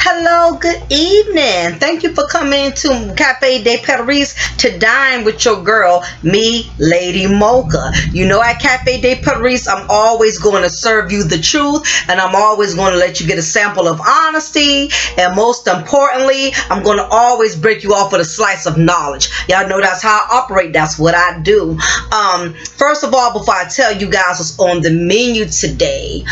Hello, good evening. Thank you for coming to Cafe de Paris to dine with your girl, me, Lady Mocha. You know, at Cafe de Paris, I'm always going to serve you the truth, and I'm always going to let you get a sample of honesty, and most importantly, I'm going to always break you off with a slice of knowledge. Y'all know that's how I operate. That's what I do. First of all, before I tell you guys what's on the menu today,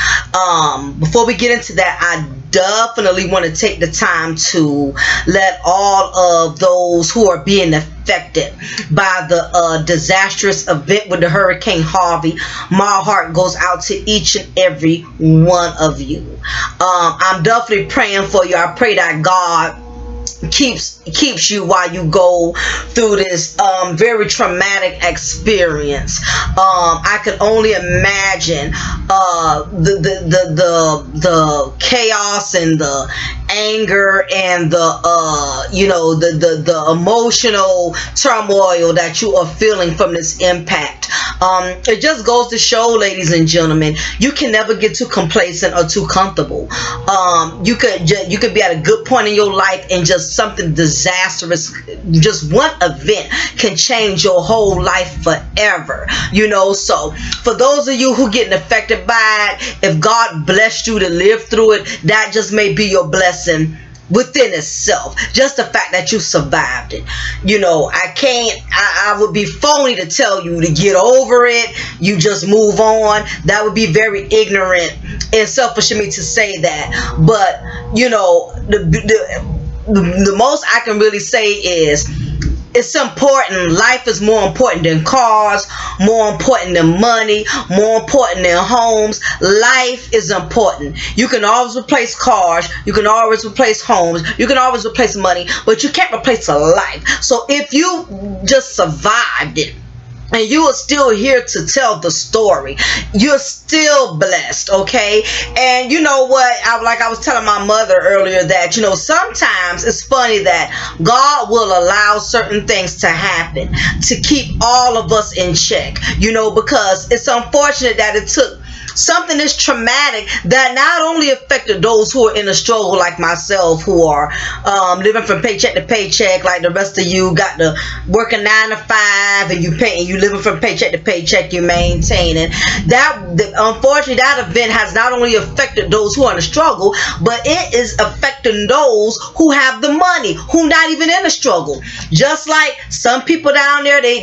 before we get into that, I definitely want to take the time to let all of those who are being affected by the disastrous event with the Hurricane Harvey, my heart goes out to each and every one of you. I'm definitely praying for you. I pray that God keeps you while you go through this very traumatic experience. I can only imagine the chaos and the anger and the you know, the emotional turmoil that you are feeling from this impact. It just goes to show, ladies and gentlemen, you can never get too complacent or too comfortable. You could be at a good point in your life, and just something disastrous, just one event can change your whole life forever, you know. So for those of you who getting affected by it, if God blessed you to live through it, that just may be your blessing within itself. Just the fact that you survived it, you know. I would be phony to tell you to get over it, you just move on. That would be very ignorant and selfish of me to say that. But you know, the most I can really say is, it's important. Life is more important than cars, more important than money, more important than homes. Life is important. You can always replace cars, you can always replace homes, you can always replace money, but you can't replace a life. So if you just survived it, and you are still here to tell the story, you're still blessed, okay? And you know what? Like I was telling my mother earlier, that, you know, sometimes it's funny that God will allow certain things to happen to keep all of us in check, you know, because it's unfortunate that it took something this traumatic that not only affected those who are in a struggle like myself, who are living from paycheck to paycheck, like the rest of you got to work a 9 to 5, and you living from paycheck to paycheck, you maintaining that. Unfortunately, that event has not only affected those who are in a struggle, but it is affecting those who have the money, who not even in a struggle. Just like some people down there, they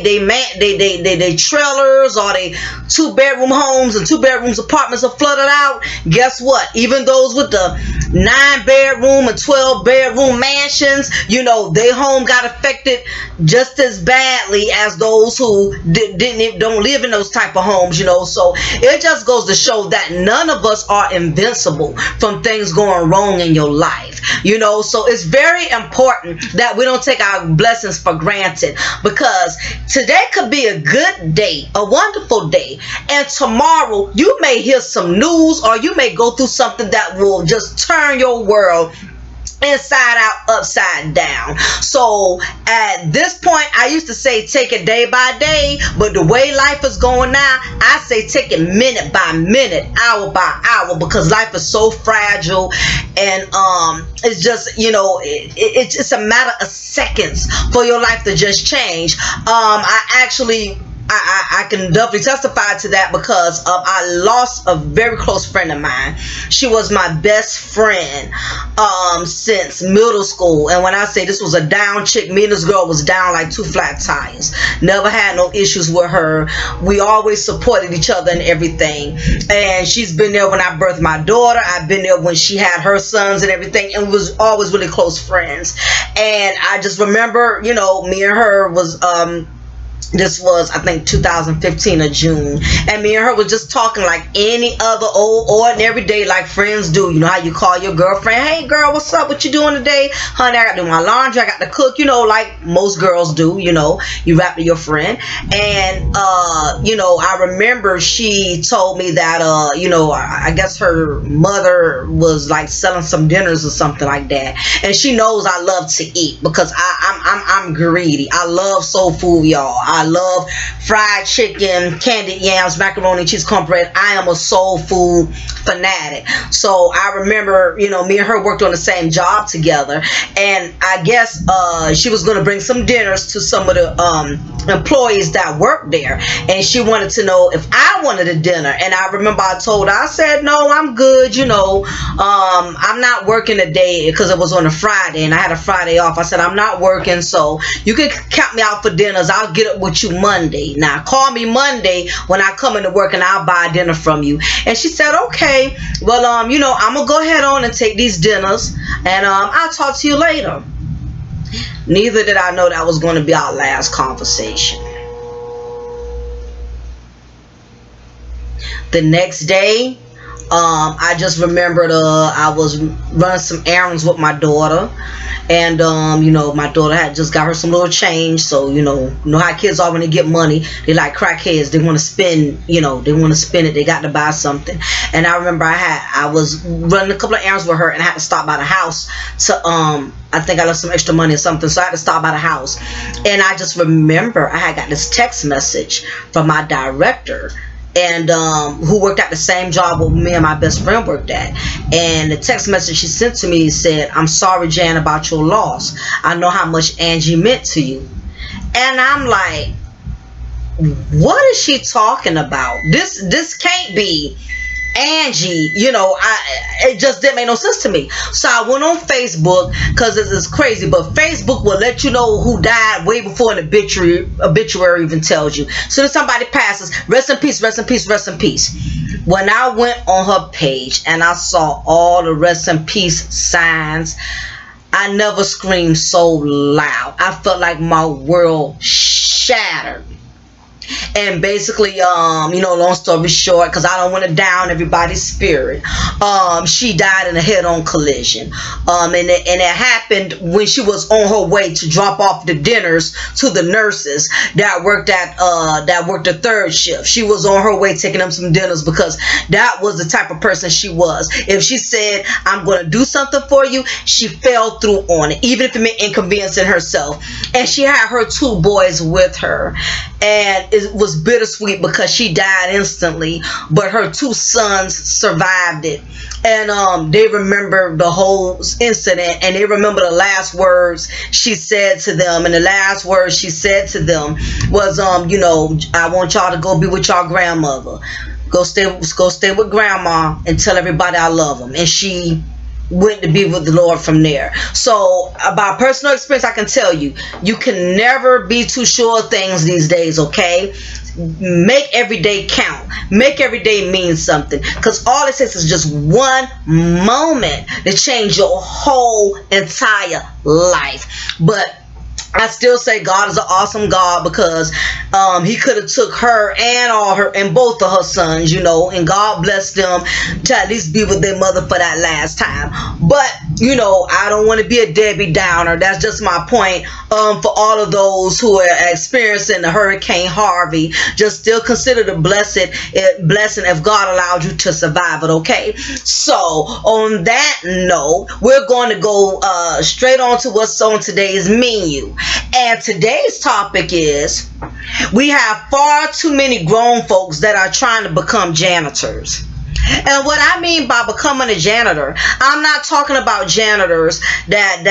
trailers, or they 2-bedroom homes and 2-bedroom apartments are flooded out. Guess what? Even those with the 9-bedroom and 12-bedroom mansions, you know, their home got affected just as badly as those who don't live in those type of homes, you know. So it just goes to show that none of us are invincible from things going wrong in your life, you know. So it's very important that we don't take our blessings for granted, because today could be a good day, a wonderful day, and tomorrow you may hear some news, or you may go through something that will just turn your world inside out, upside down. So at this point, I used to say take it day by day, but the way life is going now, I say take it minute by minute, hour by hour, because life is so fragile, and it's just, you know, it's just a matter of seconds for your life to just change. I can definitely testify to that, because I lost a very close friend of mine. She was my best friend since middle school. And when I say this was a down chick, me and this girl was down like 2 flat tires. Never had no issues with her. We always supported each other and everything. And she's been there when I birthed my daughter. I've been there when she had her sons and everything. And we was always really close friends. And I just remember, you know, me and her was this was, I think, 2015 of June, and me and her was just talking like any other old ordinary day, like friends do. You know how you call your girlfriend, hey girl, what's up, what you doing today? Honey, I got to do my laundry, I got to cook, you know, like most girls do. You know, you rap to your friend. And you know, I remember she told me that you know, I guess her mother was like selling some dinners or something like that, and she knows I love to eat, because I'm greedy. I love soul food, y'all. I I love fried chicken, candied yams, macaroni and cheese, cornbread. I am a soul food fanatic. So I remember, you know, me and her worked on the same job together, and I guess she was going to bring some dinners to some of the employees that worked there, and she wanted to know if I wanted a dinner. And I remember I told her, I said, no, I'm good, you know, I'm not working today, because it was on a Friday and I had a Friday off. I said, I'm not working, so you can count me out for dinners. I'll get up with you Monday. Now call me Monday when I come into work and I'll buy dinner from you. And she said, okay, well, you know, I'm gonna go ahead on and take these dinners, and I'll talk to you later. Neither did I know that was going to be our last conversation. The next day, I just remembered I was running some errands with my daughter, and you know, my daughter had just got her some little change. So you know how kids are when they get money. They like crackheads. They want to spend, you know, they want to spend it. They got to buy something. And I remember I was running a couple of errands with her, and I had to stop by the house to I think I left some extra money or something, so I had to stop by the house. And I just remember I had got this text message from my director, and who worked at the same job where me and my best friend worked at. And the text message she sent to me said, I'm sorry, Jan, about your loss. I know how much Angie meant to you. And I'm like, what is she talking about? This can't be Angie, you know. It just didn't make no sense to me. So I went on Facebook, because this is crazy, but Facebook will let you know who died way before an obituary even tells you. So if somebody passes, rest in peace, rest in peace, rest in peace. When I went on her page and I saw all the rest in peace signs, I never screamed so loud. I felt like my world shattered. And basically, you know, long story short, because I don't want to down everybody's spirit, she died in a head-on collision, and it happened when she was on her way to drop off the dinners to the nurses that worked the third shift. She was on her way taking them some dinners, because that was the type of person she was. If she said, I'm going to do something for you, she fell through on it, even if it meant inconveniencing herself. And she had her 2 boys with her, and it was bittersweet because she died instantly, but her 2 sons survived it. And they remember the whole incident, and they remember the last words she said to them. And the last words she said to them was, you know, I want y'all to go be with y'all grandmother. Go stay with grandma and tell everybody I love them. And she went to be with the Lord from there. So by personal experience, I can tell you, you can never be too sure of things these days, okay? Make every day count. Make every day mean something, because all it takes is just one moment to change your whole entire life. But I still say God is an awesome God, because he could have took her and both of her sons, you know, and God blessed them to at least be with their mother for that last time. But you know, I don't want to be a Debbie Downer. That's just my point. For all of those who are experiencing the Hurricane Harvey, just still consider the blessing if God allowed you to survive it, okay? So on that note, we're going to go straight on to what's on today's menu. And today's topic is, we have far too many grown folks that are trying to become janitors. And what I mean by becoming a janitor, I'm not talking about janitors that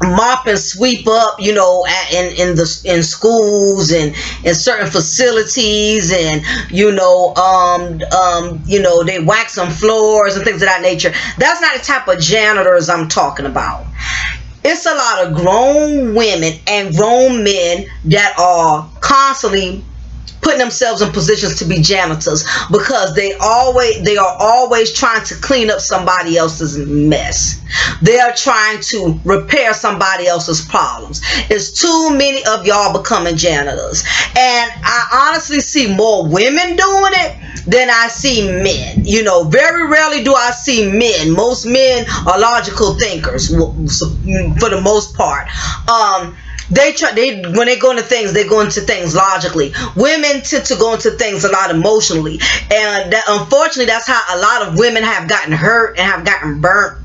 mop and sweep up, you know, in schools and in certain facilities, and you know, they wax some floors and things of that nature. That's not the type of janitors I'm talking about. It's a lot of grown women and grown men that are constantly putting themselves in positions to be janitors, because they are always trying to clean up somebody else's mess. They are trying to repair somebody else's problems. It's too many of y'all becoming janitors, and I honestly see more women doing it than I see men. You know, very rarely do I see men. Most men are logical thinkers for the most part. When they go into things, they go into things logically. Women tend to go into things a lot emotionally, and unfortunately, that's how a lot of women have gotten hurt and have gotten burnt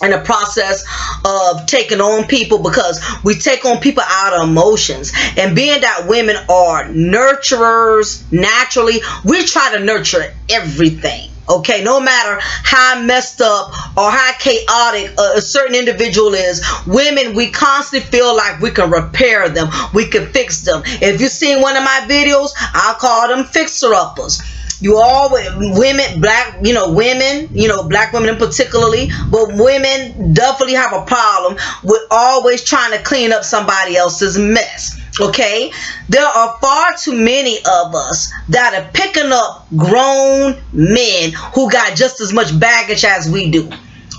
in the process of taking on people, because we take on people out of emotions. And being that women are nurturers naturally, we try to nurture everything. Okay, no matter how messed up or how chaotic a certain individual is, women, we constantly feel like we can repair them, we can fix them. If you've seen one of my videos, I call them fixer-uppers. You always, women, black, women, black women in particularly, but women definitely have a problem with always trying to clean up somebody else's mess. Okay, there are far too many of us that are picking up grown men who got just as much baggage as we do.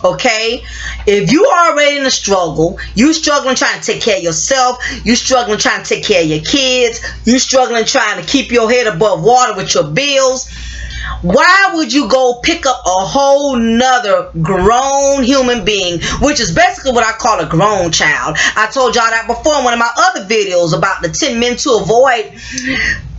Okay, if you are already in a struggle, you struggling trying to take care of yourself, you struggling trying to take care of your kids, you struggling trying to keep your head above water with your bills, why would you go pick up a whole nother grown human being, which is basically what I call a grown child? I told y'all that before in one of my other videos about the 10 men to avoid.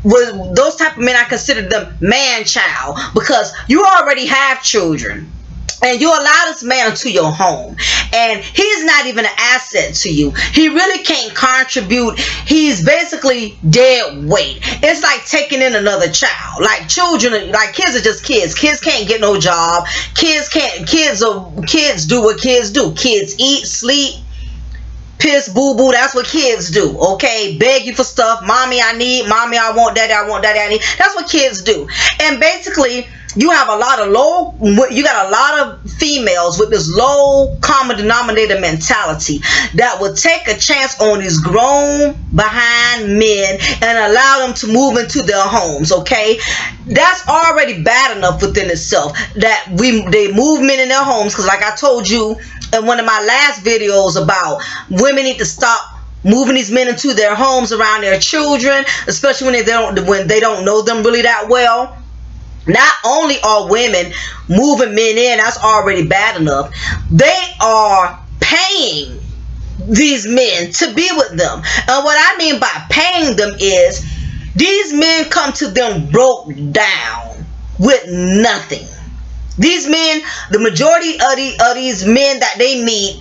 With those type of men, I consider them man-child, because you already have children. And you allow this man into your home, and he's not even an asset to you. He really can't contribute. He's basically dead weight. It's like taking in another child. Like children, like kids are just kids. Kids can't get no job. Kids do what kids do. Kids eat, sleep, piss, boo-boo. That's what kids do. Okay, beg you for stuff. Mommy, I need. Mommy, I want daddy. I want daddy. I need. That's what kids do. And basically, you have a lot of you got a lot of females with this low common denominator mentality that will take a chance on these grown behind men and allow them to move into their homes. Okay, that's already bad enough within itself that they move men in their homes, because like I told you in one of my last videos about women need to stop moving these men into their homes around their children, especially when they don't know them really that well. Not only are women moving men in, that's already bad enough, they are paying these men to be with them. And what I mean by paying them is these men come to them broke down with nothing. These men, the majority of these men that they meet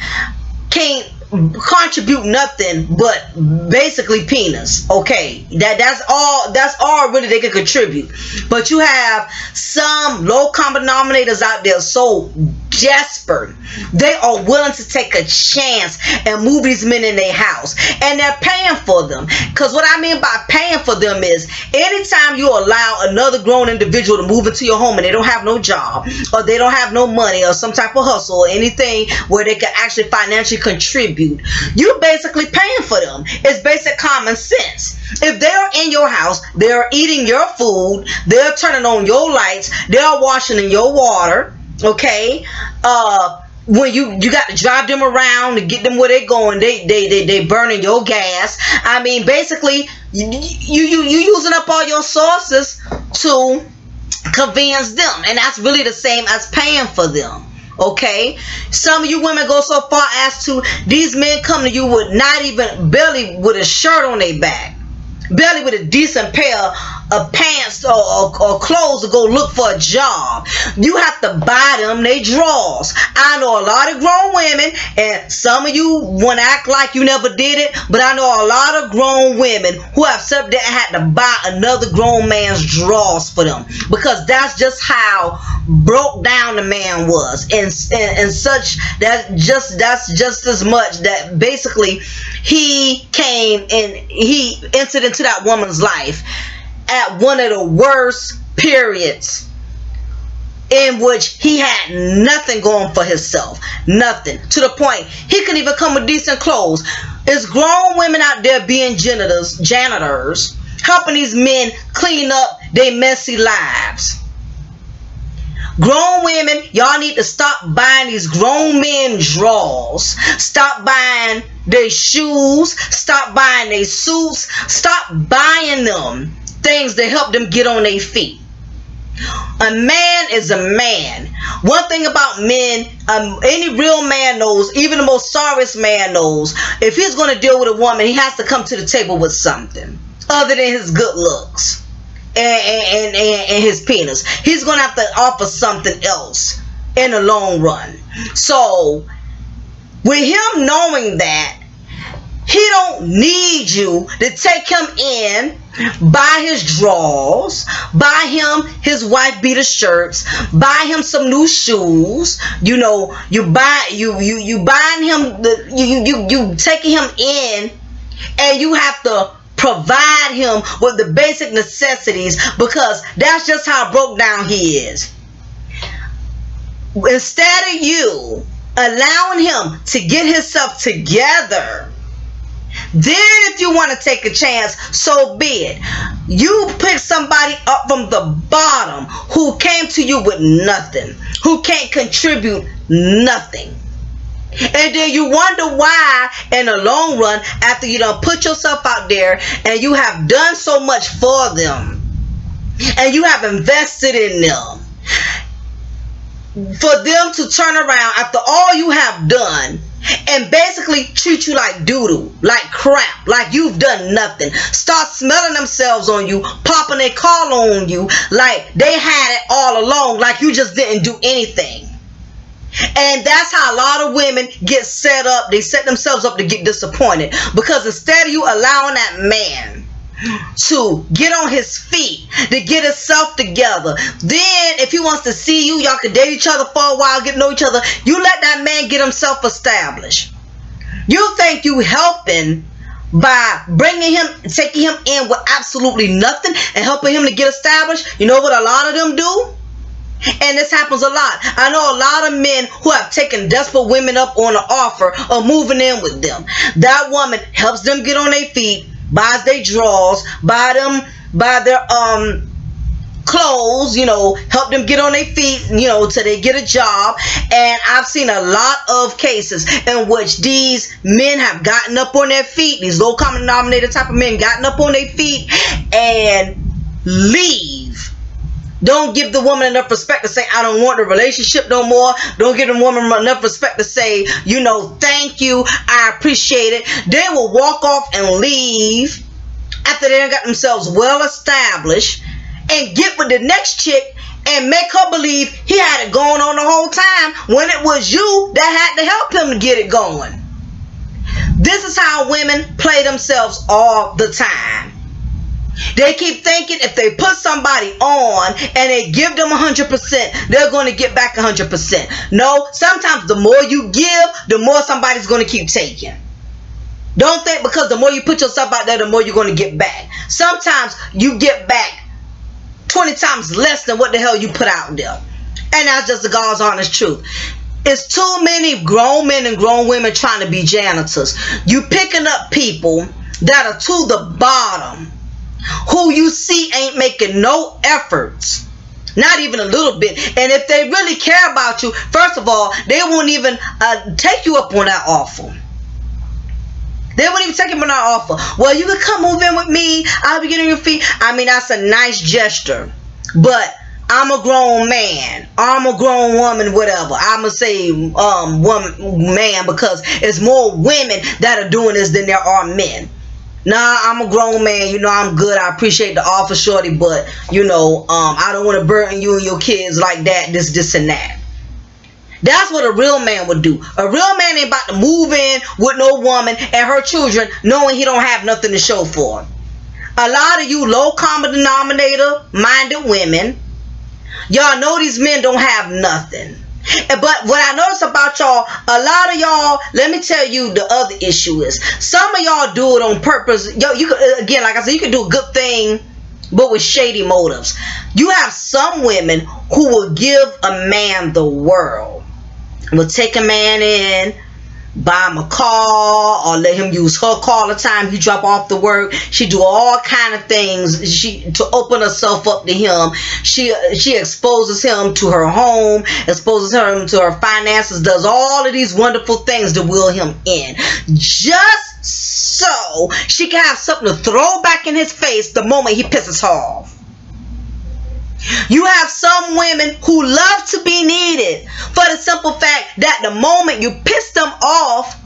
can't contribute nothing but basically penis. Okay, that's all really they can contribute. But you have some low common denominators out there so desperate they are willing to take a chance and move these men in their house, and they're paying for them. Because what I mean by paying for them is anytime you allow another grown individual to move into your home and they don't have no job, or they don't have no money, or some type of hustle, or anything where they can actually financially contribute, you're basically paying for them. It's basic common sense. If they're in your house, they're eating your food, they're turning on your lights, they're washing in your water. Okay, when you got to drive them around to get them where they're going, they burning your gas. I mean, basically, you using up all your sources to convince them, and that's really the same as paying for them. Okay, some of you women go so far as to these men come to you with not even barely with a shirt on their back, barely with a decent pair of pants or clothes to go look for a job. You have to buy them they drawers. I know a lot of grown women, and some of you want to act like you never did it, but I know a lot of grown women who have said they had to buy another grown man's drawers for them, because that's just how broke down the man was, and such that's just as much that basically he came and he entered into that woman's life at one of the worst periods in which he had nothing going for himself. Nothing. To the point he couldn't even come with decent clothes. There's grown women out there being janitors, helping these men clean up their messy lives. Grown women, y'all need to stop buying these grown men drawers. Stop buying their shoes. Stop buying their suits. Stop buying them things that help them get on their feet. A man is a man. One thing about men, any real man knows, even the most sorriest man knows, if he's going to deal with a woman, he has to come to the table with something other than his good looks and his penis. He's going to have to offer something else in the long run. So with him knowing that, he don't need you to take him in, buy his drawers, buy him his wife beater shirts, buy him some new shoes. You know, you buying him you taking him in, and you have to provide him with the basic necessities, because that's just how broke down he is. Instead of you allowing him to get himself together, then if you want to take a chance, so be it. You pick somebody up from the bottom who came to you with nothing, who can't contribute nothing. And then you wonder why in the long run, after you done put yourself out there and you have done so much for them and you have invested in them, for them to turn around after all you have done and basically treat you like doo-doo, like crap, like you've done nothing. Start smelling themselves on you, popping their collar on you like they had it all along, like you just didn't do anything. And that's how a lot of women get set up. They set themselves up to get disappointed, because instead of you allowing that man to get on his feet, to get himself together, then if he wants to see you, y'all can date each other for a while, get to know each other, you let that man get himself established. You think you helping by bringing him, taking him in with absolutely nothing and helping him to get established. You know what a lot of them do? And this happens a lot. I know a lot of men who have taken desperate women up on an offer of moving in with them. That woman helps them get on their feet, buys their drawers, buy their clothes, you know, help them get on their feet, you know, till they get a job. And I've seen a lot of cases in which these men have gotten up on their feet, these low common denominator type of men gotten up on their feet and leave. Don't give the woman enough respect to say, I don't want the relationship no more. Don't give the woman enough respect to say, you know, thank you, I appreciate it. They will walk off and leave after they got themselves well established and get with the next chick and make her believe he had it going on the whole time when it was you that had to help him to get it going. This is how women play themselves all the time. They keep thinking if they put somebody on and they give them 100%, they're going to get back 100%. No, sometimes the more you give, the more somebody's going to keep taking. Don't think because the more you put yourself out there, the more you're going to get back. Sometimes you get back 20 times less than what the hell you put out there. And that's just the God's honest truth. It's too many grown men and grown women trying to be janitors. You picking up people that are to the bottom, who you see ain't making no efforts, not even a little bit. And if they really care about you, first of all, they won't even take you up on that offer. They won't even take you up on that offer. Well, you can come move in with me, I'll be getting your feet. I mean, that's a nice gesture, but I'm a grown man, I'm a grown woman, whatever. I'ma say woman, man, because it's more women that are doing this than there are men. Nah, I'm a grown man, you know, I'm good, I appreciate the offer, shorty, but, you know, I don't want to burden you and your kids like that, this and that. That's what a real man would do. A real man ain't about to move in with no woman and her children knowing he don't have nothing to show for. A lot of you low common denominator minded women, y'all know these men don't have nothing. But what I notice about y'all, a lot of y'all, let me tell you the other issue is, some of y'all do it on purpose. Yo, you could, again, like I said, you can do a good thing, but with shady motives. You have some women who will give a man the world, will take a man in, buy him a car, or let him use her car all the time he drop off to work. She do all kind of things to open herself up to him. She exposes him to her home, exposes him to her finances, does all of these wonderful things to will him in, just so she can have something to throw back in his face the moment he pisses her off. You have some women who love to be needed for the simple fact that the moment you piss them off,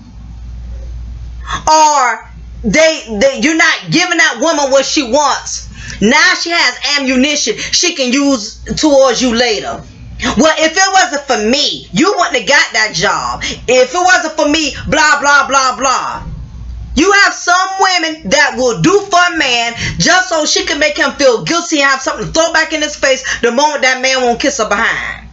or you're not giving that woman what she wants, now she has ammunition she can use towards you later. Well, if it wasn't for me, you wouldn't have got that job. If it wasn't for me, blah, blah, blah, blah. You have some women that will do for a man just so she can make him feel guilty and have something to throw back in his face the moment that man won't kiss her behind.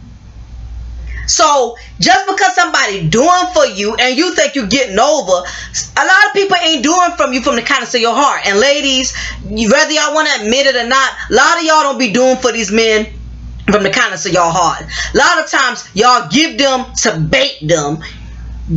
So just because somebody doing for you and you think you're getting over, a lot of people ain't doing from you from the kindness of your heart. And ladies, whether y'all want to admit it or not, a lot of y'all don't be doing for these men from the kindness of your heart. A lot of times y'all give them to bait them,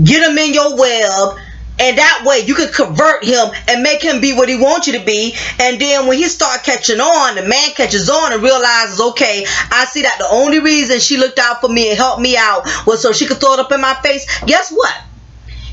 get them in your web, and that way you can convert him and make him be what he wants you to be. And then when he start catching on, the man catches on and realizes, okay, I see that the only reason she looked out for me and helped me out was so she could throw it up in my face. Guess what?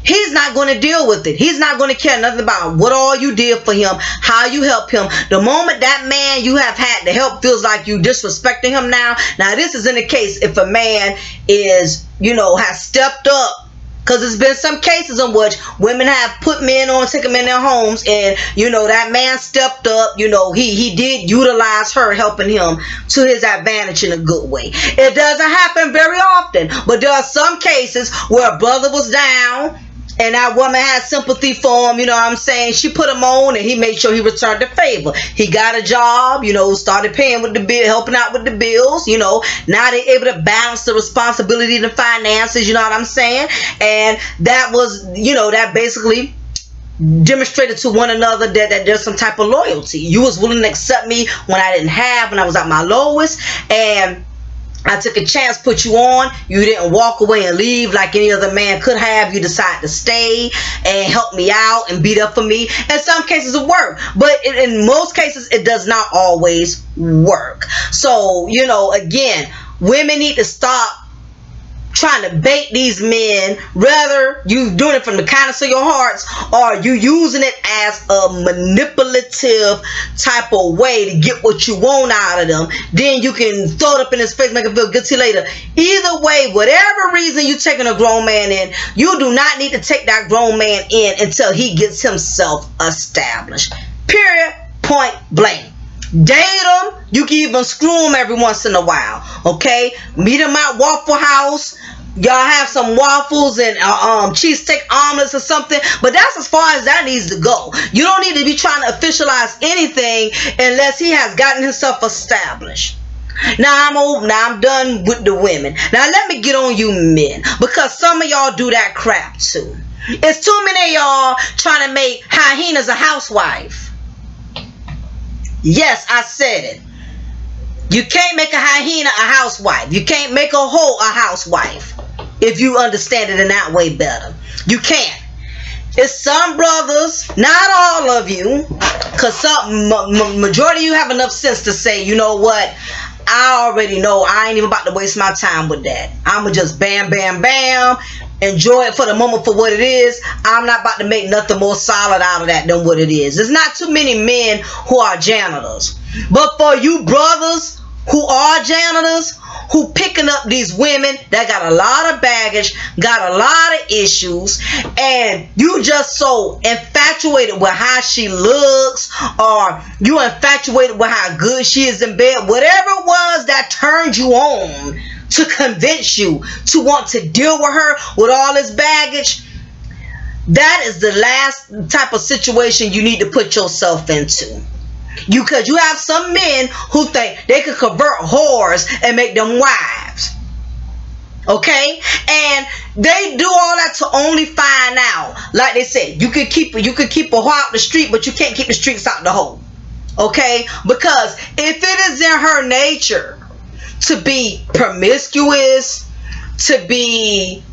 He's not going to deal with it. He's not going to care nothing about what all you did for him, how you help him. The moment that man you have had to help feels like you disrespecting him now. Now, this is in the case if a man is, has stepped up. Because there's been some cases in which women have put men on, take them in their homes, and, that man stepped up. He did utilize her, helping him to his advantage in a good way. It doesn't happen very often, but there are some cases where a brother was down, and that woman had sympathy for him, you know what I'm saying? She put him on, and he made sure he returned the favor. He got a job, started paying with the bill, helping out with the bills, Now they're able to balance the responsibility and the finances, you know what I'm saying? And that was, that basically demonstrated to one another that there's some type of loyalty. You was willing to accept me when I didn't have, when I was at my lowest, and I took a chance, put you on. You didn't walk away and leave like any other man could have. You decided to stay and help me out and beat up for me. In some cases it worked, but in most cases it does not always work. So, again, women need to stop trying to bait these men. Rather you doing it from the kindness of your hearts, or you using it as a manipulative type of way to get what you want out of them. Then you can throw it up in his face, make him feel guilty later. Either way, whatever reason you taking a grown man in, you do not need to take that grown man in until he gets himself established. Period. Point blank. Date him. You can even screw him every once in a while. Okay? Meet him at Waffle House. Y'all have some waffles and cheesesteak omelets or something. But that's as far as that needs to go. You don't need to be trying to officialize anything unless he has gotten himself established. Now I'm done with the women. Now let me get on you men, because some of y'all do that crap too. It's too many of y'all trying to make hyenas a housewife. Yes, I said it. You can't make a hyena a housewife. You can't make a hoe a housewife. If you understand it in that way better. You can't. It's some brothers, not all of you, because some majority of you have enough sense to say, you know what, I already know. I ain't even about to waste my time with that. I'ma just bam, bam, bam. Enjoy it for the moment for what it is. I'm not about to make nothing more solid out of that than what it is. There's not too many men who are janitors. But for you brothers who are janitors, who picking up these women that got a lot of baggage, got a lot of issues, and you just so infatuated with how she looks, or you infatuated with how good she is in bed, whatever it was that turned you on to convince you to want to deal with her with all this baggage, that is the last type of situation you need to put yourself into. Because you have some men who think they could convert whores and make them wives. Okay? And they do all that to only find out, like they said, you could keep a hoe out the street, but you can't keep the streets out the hoe. Okay? Because if it is in her nature to be promiscuous, to be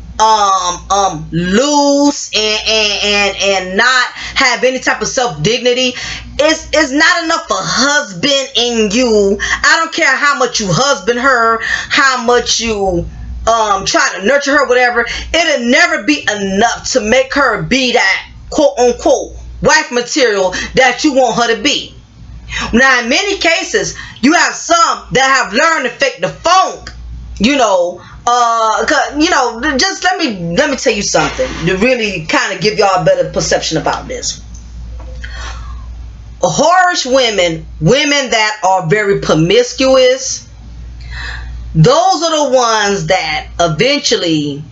loose and not have any type of self-dignity, it's not enough for husband in you. I don't care how much you husband her, how much you try to nurture her, whatever. It'll never be enough to make her be that quote-unquote wife material that you want her to be. Now, in many cases, you have some that have learned to fake the funk, just let me tell you something to really kind of give y'all a better perception about this. Whorish women that are very promiscuous, those are the ones that eventually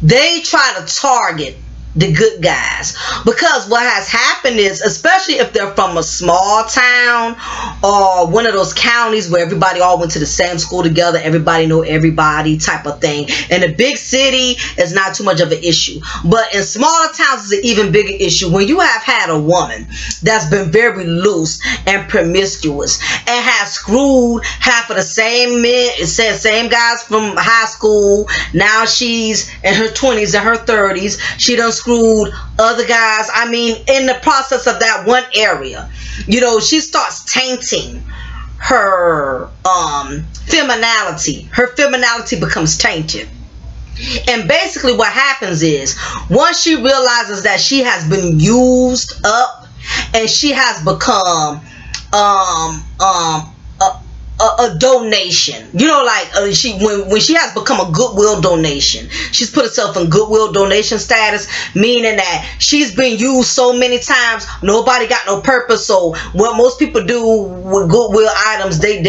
they try to target the good guys. Because what has happened is, especially if they're from a small town or one of those counties where everybody all went to the same school together, everybody know everybody type of thing. In a big city, it's not too much of an issue. But in smaller towns, it's an even bigger issue. When you have had a woman that's been very loose and promiscuous and has screwed half of the same men, same guys from high school, now she's in her 20s and her 30s, she done screwed other guys. I mean, in the process of that one area, you know, she starts tainting her femininity. Her femininity becomes tainted. And basically what happens is, once she realizes that she has been used up and she has become a donation, you know, like when she has become a goodwill donation, she's put herself in goodwill donation status, meaning that she's been used so many times, nobody got no purpose. So what most people do with goodwill items, they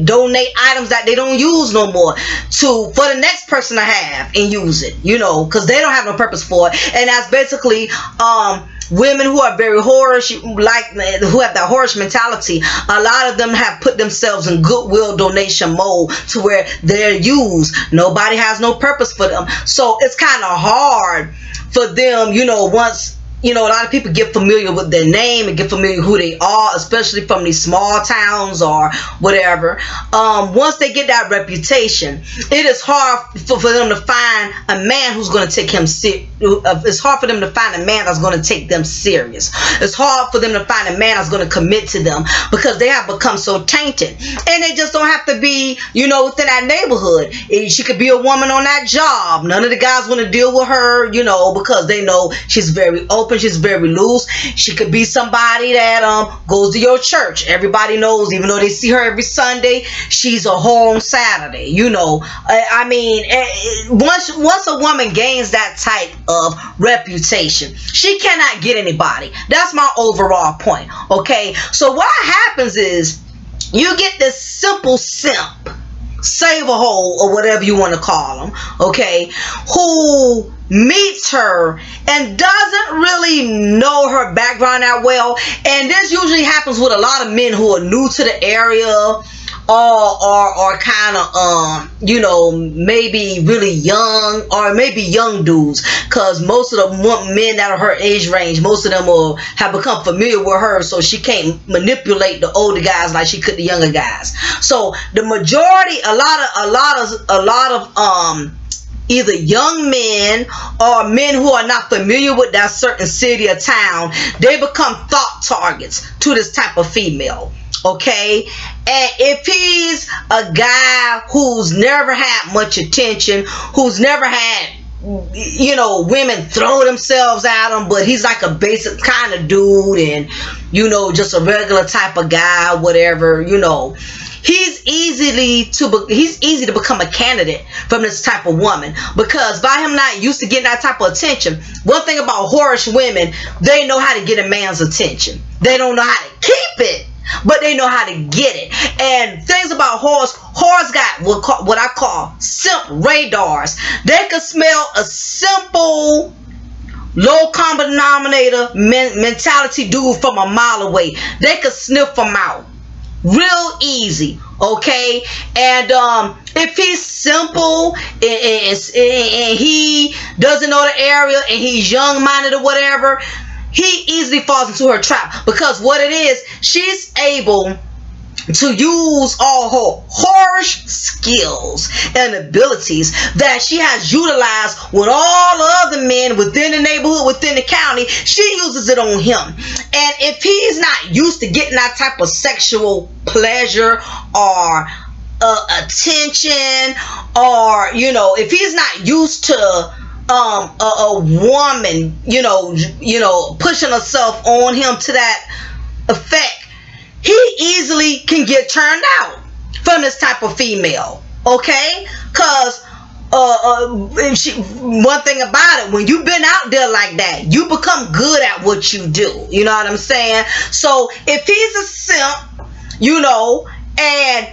donate items that they don't use no more for the next person to have and use it, you know, because they don't have no purpose for it. And that's basically women who are very whorish, who have that whorish mentality. A lot of them have put themselves in goodwill donation mode to where they're used. Nobody has no purpose for them. So it's kind of hard for them, you know, once, you know, a lot of people get familiar with their name and get familiar with who they are, especially from these small towns or whatever. Once they get that reputation, it is hard for them to find a man who's going to take him serious. It's hard for them to find a man that's going to take them serious. It's hard for them to find a man that's going to commit to them, because they have become so tainted. And they just don't have to be, you know, within that neighborhood. She could be a woman on that job. None of the guys want to deal with her, you know, because they know she's very open. She's very loose. She could be somebody that goes to your church. Everybody knows, even though they see her every Sunday, she's a whore on Saturday. You know, I mean, once a woman gains that type of reputation, she cannot get anybody. That's my overall point. Okay, so what happens is, you get this simple simp, save a hole, or whatever you want to call them, okay, who meets her and doesn't really know her background that well. And this usually happens with a lot of men who are new to the area, or kind of you know, maybe really young, or maybe young dudes, because most of the men that are her age range, most of them have become familiar with her, so she can't manipulate the older guys like she could the younger guys. So the majority, a lot of either young men or men who are not familiar with that certain city or town, they become thought targets to this type of female. Okay, and if he's a guy who's never had much attention, who's never had, you know, women throw themselves at him, but he's like a basic kind of dude, and, you know, just a regular type of guy, whatever, you know, he's easy to become a candidate from this type of woman, because by him not used to getting that type of attention. One thing about whorish women, they know how to get a man's attention. They don't know how to keep it, but they know how to get it. And things about whores got what I call simp radars. They can smell a simple, low common denominator mentality dude from a mile away. They can sniff them out real easy. Okay, and if he's simple and he doesn't know the area and he's young-minded or whatever, he easily falls into her trap, because what it is, she's able to use all her whorish skills and abilities that she has utilized with all other men within the neighborhood, within the county. She uses it on him. And if he's not used to getting that type of sexual pleasure or attention, or, you know, if he's not used to a woman, you know, pushing herself on him to that effect, he easily can get turned out from this type of female. Okay, because one thing about it, when you've been out there like that, you become good at what you do. You know what I'm saying? So if he's a simp, you know, and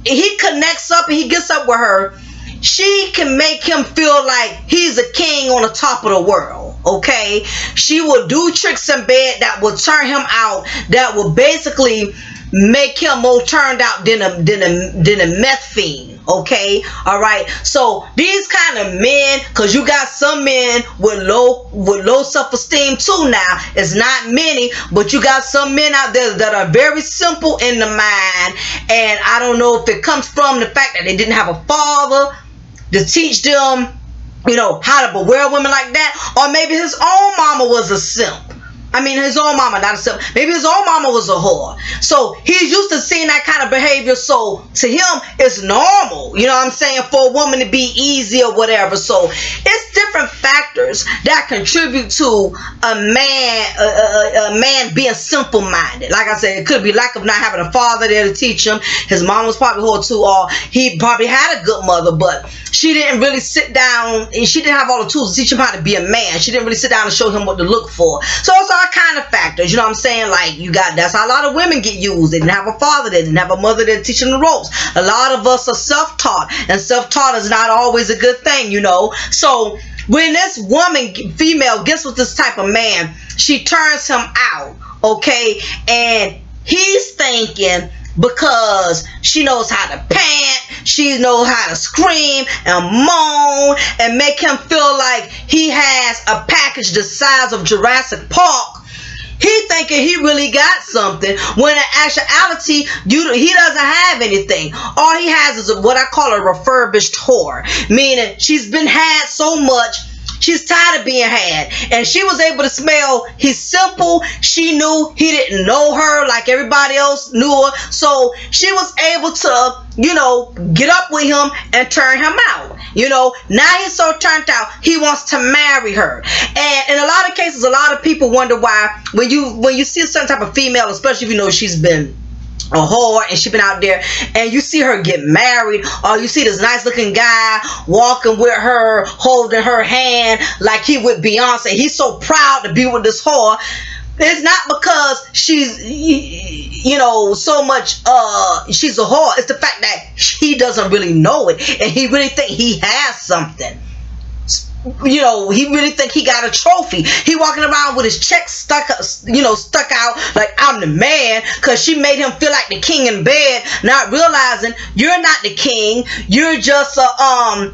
he connects up and he gets up with her, she can make him feel like he's a king on the top of the world. Okay, she will do tricks in bed that will turn him out, that will basically make him more turned out than a meth fiend. Okay, all right. So these kind of men, because you got some men with low self-esteem too. Now it's not many, but you got some men out there that are very simple in the mind, and I don't know if it comes from the fact that they didn't have a father to teach them, you know, how to beware women like that, or maybe his own mama was a simp. I mean, his own mama, not a simp. Maybe his own mama was a whore. So he's used to seeing that kind of behavior. So to him, it's normal, you know what I'm saying, for a woman to be easy or whatever. So it's different factors that contribute to a man being simple-minded. Like I said, it could be lack of not having a father there to teach him. His mom was probably a whore too, or he probably had a good mother, but she didn't really sit down, and she didn't have all the tools to teach him how to be a man. She didn't really sit down and show him what to look for. So it's all kind of factors, you know what I'm saying? Like, you got, that's how a lot of women get used. They didn't have a father, they didn't have a mother that teaching the ropes. A lot of us are self-taught, and self-taught is not always a good thing, you know. So when this woman, female, gets with this type of man, she turns him out, okay? And he's thinking, because she knows how to pant, she knows how to scream and moan and make him feel like he has a package the size of Jurassic Park, he thinking he really got something, when in actuality he doesn't have anything. All he has is what I call a refurbished whore, meaning she's been had so much, she's tired of being had. And she was able to smell he's simple. She knew he didn't know her like everybody else knew her. So she was able to, you know, get up with him and turn him out. You know, now he's so turned out, he wants to marry her. And in a lot of cases, a lot of people wonder why when you see a certain type of female, especially if you know she's been a whore and she been out there, and you see her get married, or you see this nice looking guy walking with her, holding her hand like he with Beyonce, he's so proud to be with this whore. It's not because she's, you know, so much she's a whore. It's the fact that he doesn't really know it, and he really think he has something. You know, he really think he got a trophy. He walking around with his chest stuck out like I'm the man, because she made him feel like the king in bed, not realizing you're not the king. You're just a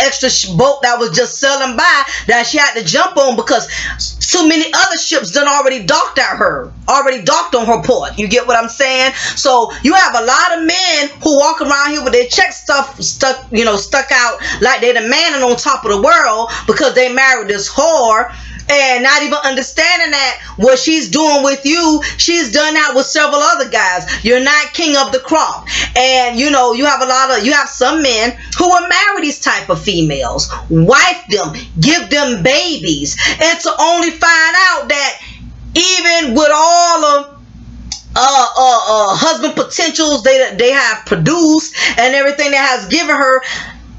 extra boat that was just sailing by that she had to jump on because too many other ships done already docked on her port. You get what I'm saying? So you have a lot of men who walk around here with their checks stuck out like they're the man and on top of the world because they married this whore, and not even understanding that what she's doing with you, she's done that with several other guys. You're not king of the crop. And you know, you have some men who will marry these type of females, wife them, give them babies, and to only find out that even with all of husband potentials they have produced and everything that has given her,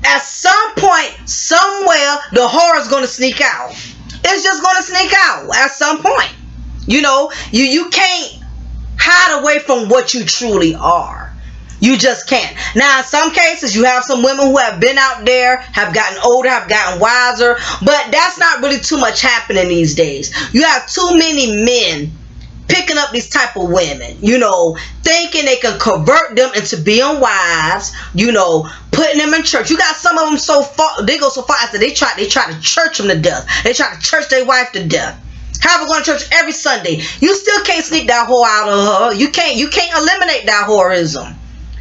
at some point, somewhere, the whore is going to sneak out. It's just going to sneak out at some point. You know, you can't hide away from what you truly are. You just can't. Now, in some cases, you have some women who have been out there, have gotten older, have gotten wiser, but that's not really too much happening these days. You have too many men picking up these type of women, you know, thinking they can convert them into being wives, you know, putting them in church. You got some of them so far, they go so far as that they try to church them to death. They try to church their wife to death. Have her going to church every Sunday. You still can't sneak that whore out of her. You can't eliminate that whoreism.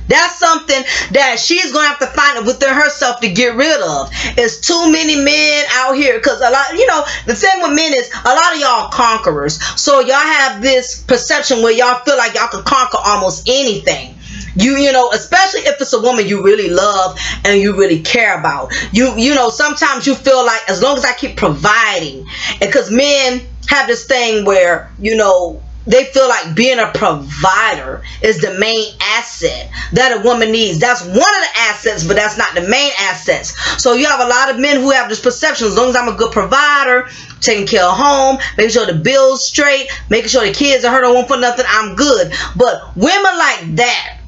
That's something that she's going to have to find within herself to get rid of. It's too many men out here, because a lot, you know, the thing with men is a lot of y'all conquerors. So y'all have this perception where y'all feel like y'all can conquer almost anything. You know, especially if it's a woman you really love and you really care about. You know, sometimes you feel like as long as I keep providing, and because men have this thing where, you know, they feel like being a provider is the main asset that a woman needs. That's one of the assets, but that's not the main assets. So you have a lot of men who have this perception, as long as I'm a good provider, taking care of home, making sure the bills straight, making sure the kids are hurt, don't want for nothing, I'm good. But women like that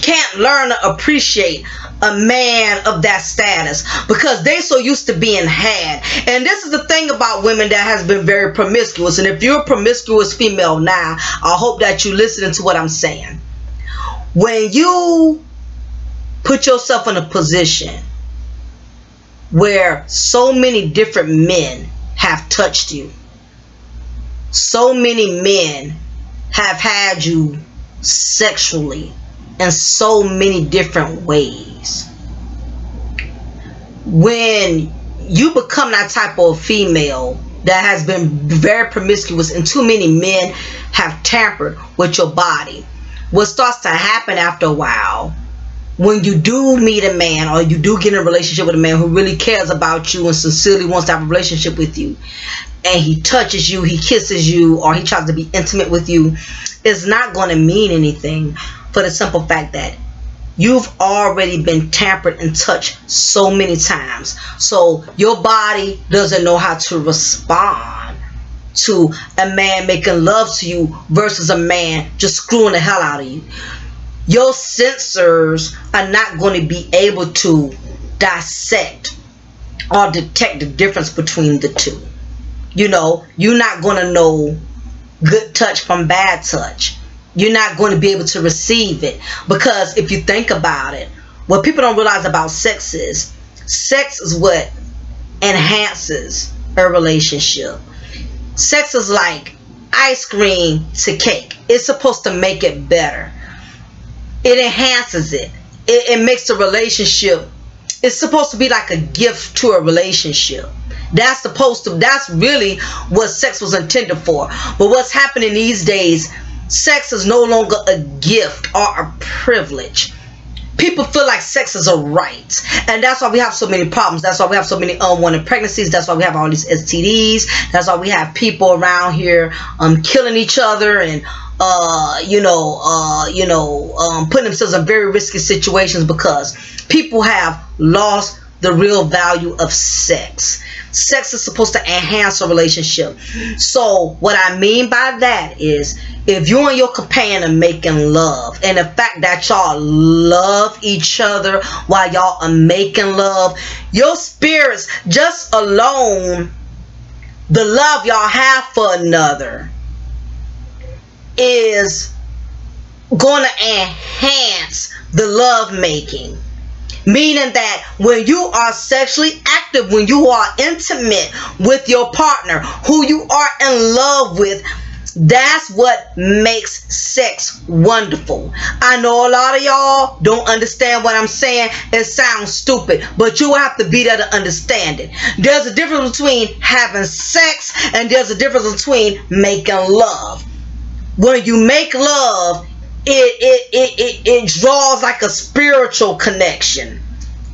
can't learn to appreciate a man of that status because they so used to being had. And this is the thing about women that has been very promiscuous. And if you're a promiscuous female now, I hope that you listening to what I'm saying. When you put yourself in a position where so many different men have touched you, so many men have had you sexually in so many different ways, when you become that type of female that has been very promiscuous and too many men have tampered with your body, what starts to happen after a while, when you do meet a man or you do get in a relationship with a man who really cares about you and sincerely wants to have a relationship with you, and he touches you, he kisses you, or he tries to be intimate with you, it's not going to mean anything, for the simple fact that you've already been tampered and touched so many times. So your body doesn't know how to respond to a man making love to you versus a man just screwing the hell out of you. Your sensors are not going to be able to dissect or detect the difference between the two. You know, you're not going to know good touch from bad touch. You're not going to be able to receive it, because if you think about it, what people don't realize about sex is what enhances a relationship. Sex is like ice cream to cake. It's supposed to make it better. It enhances it. It makes the relationship, it's supposed to be like a gift to a relationship. That's really what sex was intended for. But what's happening these days, sex is no longer a gift or a privilege. People feel like sex is a right, and that's why we have so many problems. That's why we have so many unwanted pregnancies. That's why we have all these STDs. That's why we have people around here killing each other and putting themselves in very risky situations, because people have lost the real value of sex. Sex is supposed to enhance a relationship. So what I mean by that is, if you and your companion are making love, and the fact that y'all love each other while y'all are making love, your spirits, just alone, the love y'all have for another is going to enhance the love making. Meaning that when you are sexually active, when you are intimate with your partner, who you are in love with, that's what makes sex wonderful. I know a lot of y'all don't understand what I'm saying. It sounds stupid, but you have to be there to understand it. There's a difference between having sex and there's a difference between making love. When you make love, it draws like a spiritual connection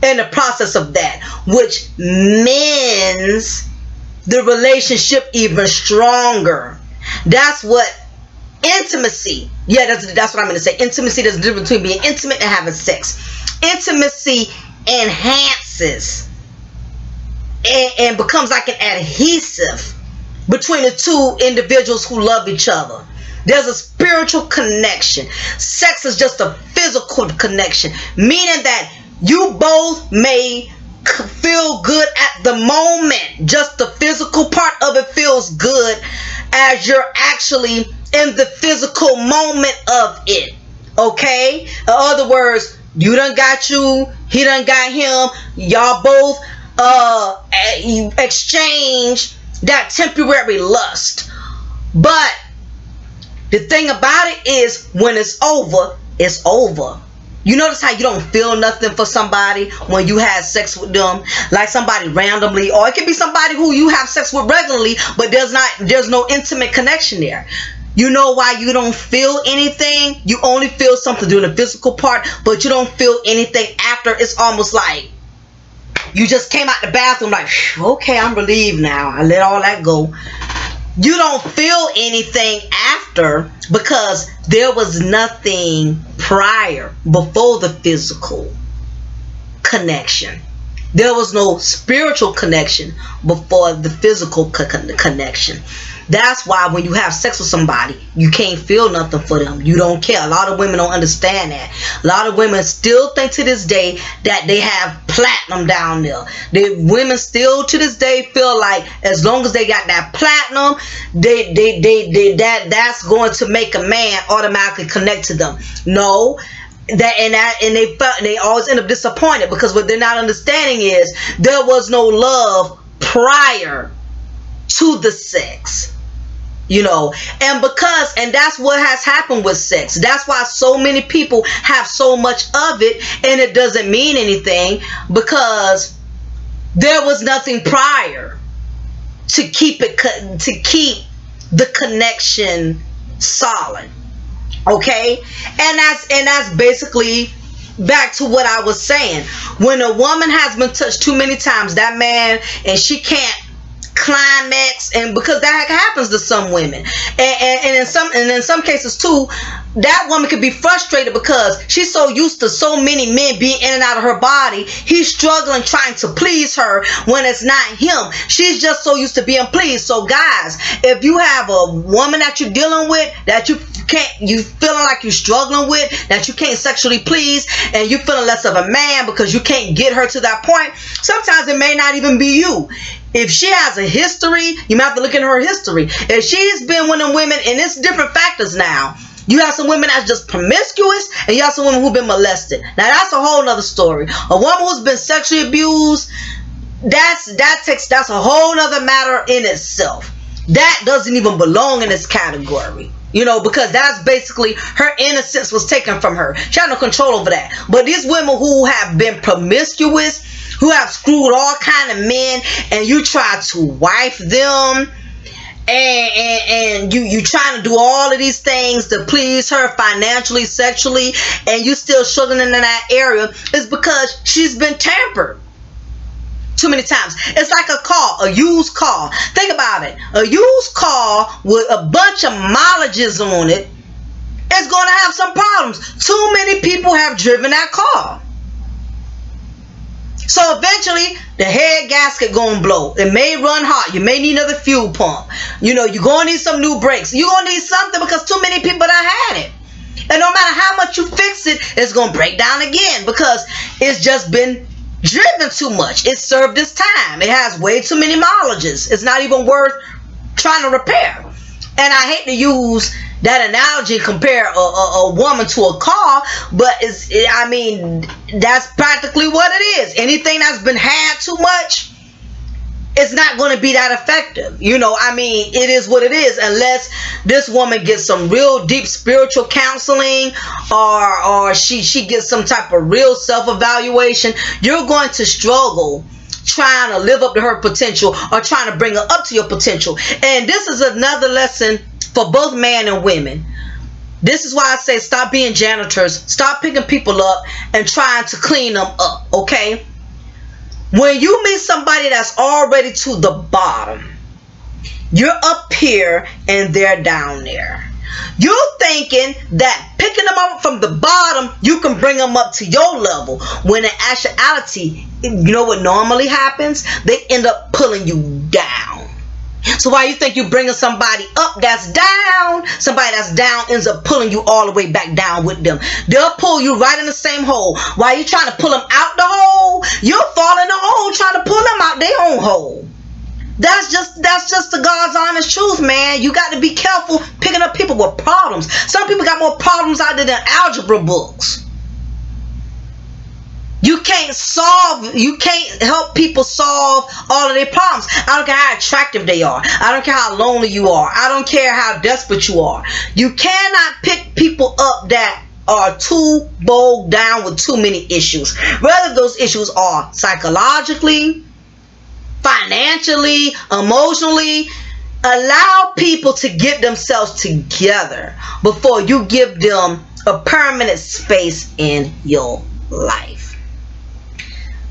in the process of that, which mends the relationship even stronger. That's what intimacy, that's what I'm going to say. Intimacy, there's a difference between being intimate and having sex. Intimacy enhances and becomes like an adhesive between the two individuals who love each other. There's a spiritual connection. Sex is just a physical connection, meaning that you both may feel good at the moment. Just the physical part of it feels good as you're actually in the physical moment of it. Okay? In other words, you done got you, he done got him. Y'all both you exchange that temporary lust. But the thing about it is, when it's over, it's over. You notice how you don't feel nothing for somebody when you have sex with them, like somebody randomly, or it can be somebody who you have sex with regularly, but there's no intimate connection there. You know why you don't feel anything? You only feel something during the physical part, but you don't feel anything after. It's almost like you just came out the bathroom like, okay, I'm relieved now. I let all that go. you don't feel anything after because there was nothing prior before the physical connection. There was no spiritual connection before the physical connection. That's why when you have sex with somebody, you can't feel nothing for them. You don't care. A lot of women don't understand that. A lot of women still think to this day that they have platinum down there. Women still to this day feel like as long as they got that platinum, that's going to make a man automatically connect to them. No. And they always end up disappointed because what they're not understanding is there was no love prior to the sex. You know, and that's what has happened with sex. That's why so many people have so much of it and it doesn't mean anything, because there was nothing prior to keep the connection solid. Okay? And that's basically back to what I was saying. When a woman has been touched too many times, that man, and she can't climax, and because that happens to some women, and in some cases too, that woman could be frustrated because she's so used to so many men being in and out of her body. He's struggling trying to please her when it's not him. She's just so used to being pleased. So guys, if you have a woman that you're dealing with that you feeling like you're struggling with, that you can't sexually please, and you feeling less of a man because you can't get her to that point, sometimes it may not even be you. If she has a history, you might have to look at her history. If she's been one of them women, and it's different factors now. You have some women that's just promiscuous, and you have some women who've been molested. Now that's a whole nother story. A woman who's been sexually abused, that's a whole nother matter in itself. That doesn't even belong in this category. You know, because that's basically her innocence was taken from her. She had no control over that. But these women who have been promiscuous, who have screwed all kind of men, and you try to wife them, and you trying to do all of these things to please her financially, sexually, and you still struggling in that area, is because she's been tampered too many times. It's like a car, a used car. Think about it. A used car with a bunch of mileages on it is going to have some problems. Too many people have driven that car. So eventually, the head gasket gonna blow. It may run hot. You may need another fuel pump. You know, you're gonna need some new brakes. You're gonna need something because too many people done had it. And no matter how much you fix it, it's gonna break down again because it's just been driven too much. It served its time. It has way too many mileages. It's not even worth trying to repair. And I hate to use that analogy, compare a woman to a car, but I mean, that's practically what it is. Anything that's been had too much, it's not going to be that effective. You know, I mean, it is what it is, unless this woman gets some real deep spiritual counseling, or she gets some type of real self-evaluation. You're going to struggle trying to live up to her potential or trying to bring her up to your potential. And this is another lesson for both men and women. This is why I say stop being janitors. Stop picking people up and trying to clean them up, okay? When you meet somebody that's already to the bottom, you're up here and they're down there. You're thinking that picking them up from the bottom, you can bring them up to your level. When in actuality, you know what normally happens? They end up pulling you down. So why you think you bringing somebody up that's down, somebody that's down ends up pulling you all the way back down with them. They'll pull you right in the same hole. While you trying to pull them out the hole, you'll fall in the hole trying to pull them out their own hole. That's just the God's honest truth, man. You got to be careful picking up people with problems. Some people got more problems out there than algebra books. You can't help people solve all of their problems. I don't care how attractive they are. I don't care how lonely you are. I don't care how desperate you are. You cannot pick people up that are too bogged down with too many issues. Whether those issues are psychologically, financially, emotionally, allow people to get themselves together before you give them a permanent space in your life.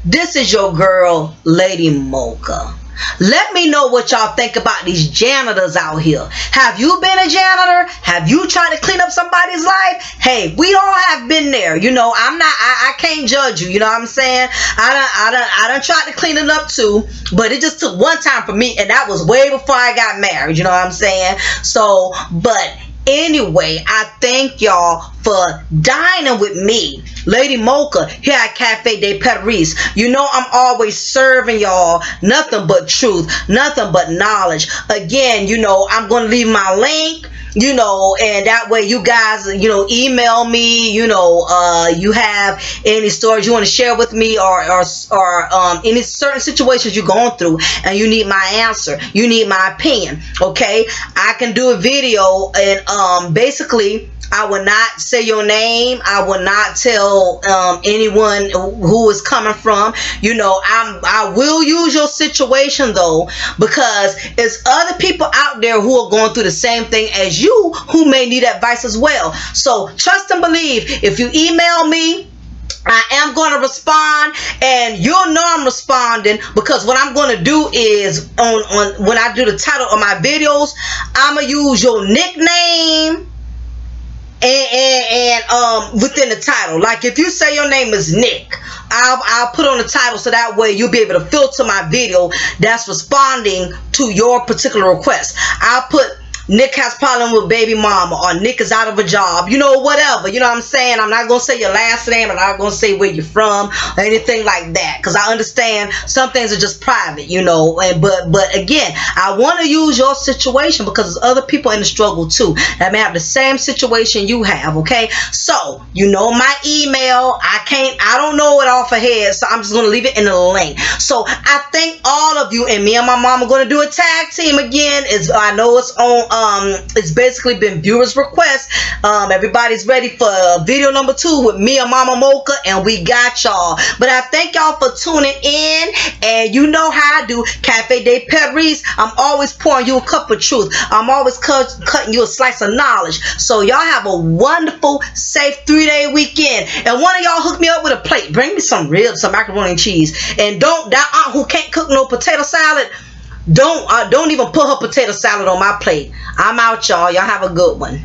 This is your girl, Lady Mocha. Let me know what y'all think about these janitors out here. Have you been a janitor? Have you tried to clean up somebody's life? Hey, we all have been there. You know, I can't judge you. You know what I'm saying? I done tried to clean it up too, but it just took one time for me, and that was way before I got married. You know what I'm saying? So, but anyway, I thank y'all for dining with me, Lady Mocha, here at Cafe de Paris. You know, I'm always serving y'all nothing but truth, nothing but knowledge. Again, you know, I'm going to leave my link, you know, and that way you guys, you know, email me, you know, you have any stories you want to share with me, or any certain situations you're going through and you need my answer, you need my opinion, okay? I can do a video, and basically I will not say your name. I will not tell anyone who is coming from. You know, I will use your situation though, because it's other people out there who are going through the same thing as you, who may need advice as well. So trust and believe. If you email me, I am going to respond, and you'll know I'm responding, because what I'm going to do is when I do the title of my videos, I'm going to use your nickname and within the title. Like if you say your name is Nick, I'll put on the title, so that way you'll be able to filter my video that's responding to your particular request. I'll put Nick has problem with baby mama, or Nick is out of a job, you know, whatever, you know what I'm saying? I'm not going to say your last name, I'm not going to say where you're from or anything like that, because I understand some things are just private, you know, and but again, I want to use your situation because there's other people in the struggle too that may have the same situation you have, okay? So, you know my email, I don't know it off ahead, so I'm just going to leave it in the link. So, I thank all of you, and me and my mom are going to do a tag team again. I know it's on it's basically been viewers requests. Everybody's ready for video number 2 with me and Mama Mocha, and we got y'all. But I thank y'all for tuning in, and you know how I do. Cafe de Paris, I'm always pouring you a cup of truth. I'm always cutting you a slice of knowledge. So y'all have a wonderful, safe 3-day weekend. And one of y'all hook me up with a plate. Bring me some ribs, some macaroni and cheese. And don't, that aunt who can't cook no potato salad, don't even put her potato salad on my plate. I'm out, y'all. Y'all have a good one.